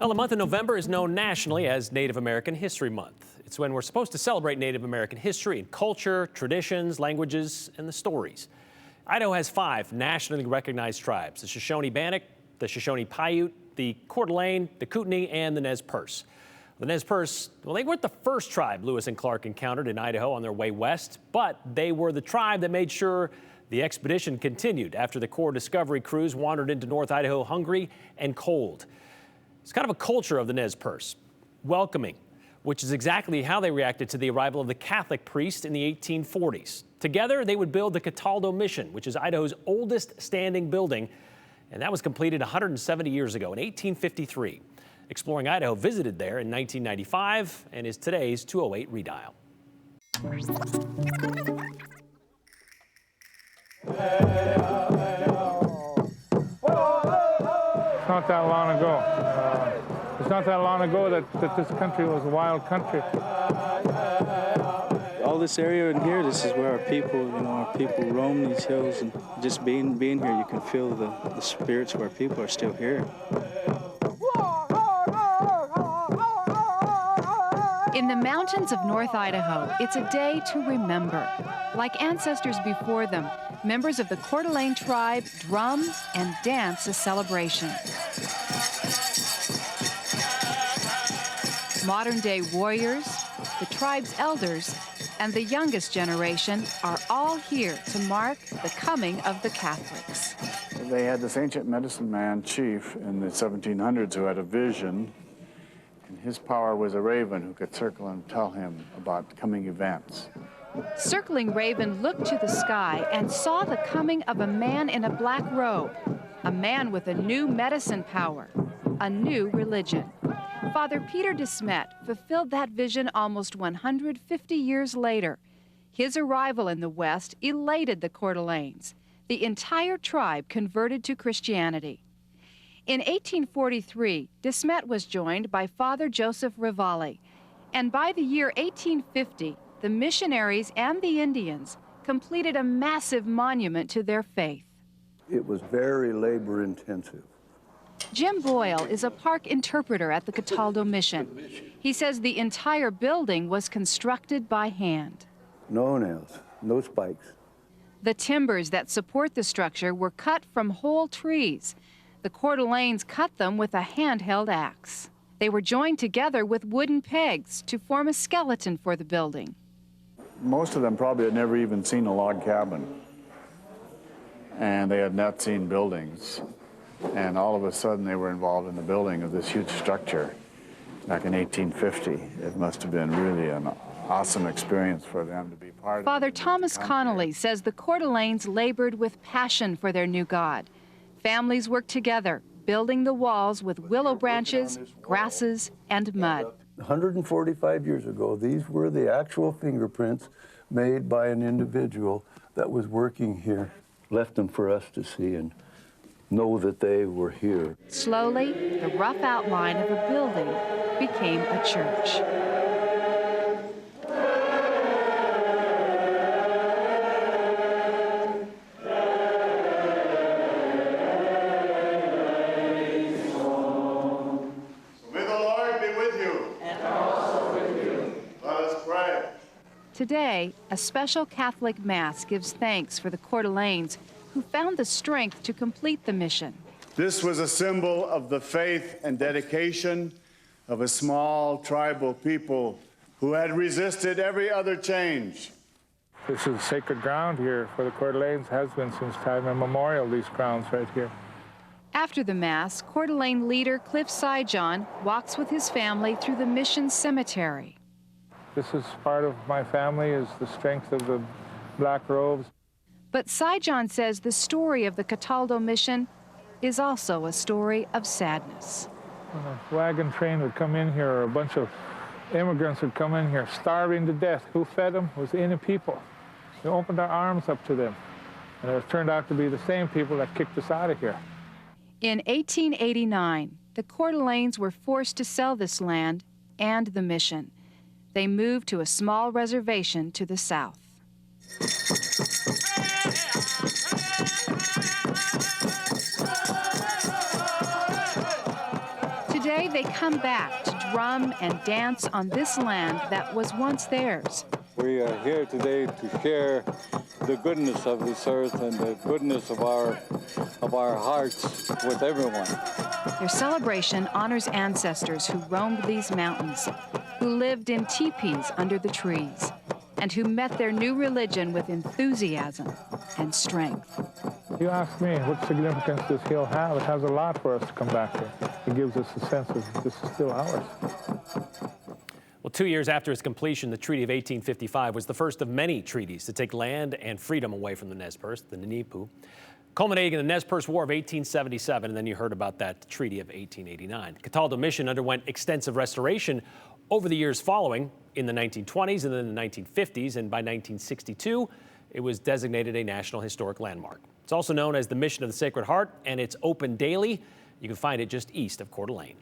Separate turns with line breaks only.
Well, the month of November is known nationally as Native American History Month. It's when we're supposed to celebrate Native American history and culture, traditions, languages, and the stories. Idaho has 5 nationally recognized tribes: the Shoshone-Bannock, the Shoshone-Paiute, the Coeur d'Alene, the Kootenai, and the Nez Perce. The Nez Perce, well, they weren't the first tribe Lewis and Clark encountered in Idaho on their way west, but they were the tribe that made sure the expedition continued after the Corps Discovery crews wandered into North Idaho hungry and cold. It's kind of a culture of the Nez Perce, welcoming, which is exactly how they reacted to the arrival of the Catholic priest in the 1840s. Together, they would build the Cataldo Mission, which is Idaho's oldest standing building, and that was completed 170 years ago in 1853. Exploring Idaho visited there in 1995 and is today's 208 Redial.
It's not that long ago. It's not that long ago that this country was a wild country.
All this area in here, this is where our people roam these hills, and just being here, you can feel the spirits of our people are still here.
In the mountains of North Idaho, it's a day to remember. Like ancestors before them, members of the Coeur d'Alene tribe drum and dance a celebration. Modern-day warriors, the tribe's elders, and the youngest generation are all here to mark the coming of the Catholics.
They had this ancient medicine man chief in the 1700s who had a vision, and his power was a raven who could circle and tell him about coming events.
Circling Raven looked to the sky and saw the coming of a man in a black robe, a man with a new medicine power, a new religion. Father Peter DeSmet fulfilled that vision almost 150 years later. His arrival in the West elated the Coeur d'Alenes. The entire tribe converted to Christianity. In 1843, DeSmet was joined by Father Joseph Rivalli, and by the year 1850, the missionaries and the Indians completed a massive monument to their faith.
It was very labor-intensive.
Jim Boyle is a park interpreter at the Cataldo Mission. He says the entire building was constructed by hand.
No nails, no spikes.
The timbers that support the structure were cut from whole trees. The Coeur d'Alenes cut them with a handheld axe. They were joined together with wooden pegs to form a skeleton for the building.
Most of them probably had never even seen a log cabin, and they had not seen buildings. And all of a sudden, they were involved in the building of this huge structure back in 1850. It must have been really an awesome experience for them to be part of.
Father Thomas Connolly says the Coeur d'Alenes labored with passion for their new God. Families worked together, building the walls with willow branches, grasses, and mud.
145 years ago, these were the actual fingerprints made by an individual that was working here. Left them for us to see and know that they were here.
Slowly, the rough outline of a building became a church.
May the Lord be with you. And also with you. Let us pray.
Today, a special Catholic Mass gives thanks for the Coeur d'Alenes who found the strength to complete the mission.
This was a symbol of the faith and dedication of a small tribal people who had resisted every other change.
This is sacred ground here for the Coeur d'Alenes, has been since time immemorial, these grounds right here.
After the Mass, Coeur d'Alene leader Cliff Sijon walks with his family through the mission cemetery.
This is part of my family, is the strength of the black robes.
But Sijon says the story of the Cataldo Mission is also a story of sadness.
When a wagon train would come in here, or a bunch of immigrants would come in here starving to death. Who fed them? It was the Innu people. We opened our arms up to them, and it turned out to be the same people that kicked us out of here.
In 1889, the Coeur d'Alenes were forced to sell this land and the mission. They moved to a small reservation to the south. Today, they come back to drum and dance on this land that was once theirs.
We are here today to share the goodness of this earth and the goodness of our hearts with everyone.
Their celebration honors ancestors who roamed these mountains, who lived in teepees under the trees, and who met their new religion with enthusiasm and strength.
You ask me, what significance does this hill have? It has a lot for us to come back to. It gives us a sense of this is still ours.
Well, 2 years after its completion, the Treaty of 1855 was the first of many treaties to take land and freedom away from the Nez Perce, the Ninipu, culminating in the Nez Perce War of 1877, and then you heard about that Treaty of 1889. Cataldo Mission underwent extensive restoration over the years following in the 1920s and then the 1950s, and by 1962, it was designated a National Historic Landmark. It's also known as the Mission of the Sacred Heart, and it's open daily. You can find it just east of Coeur d'Alene.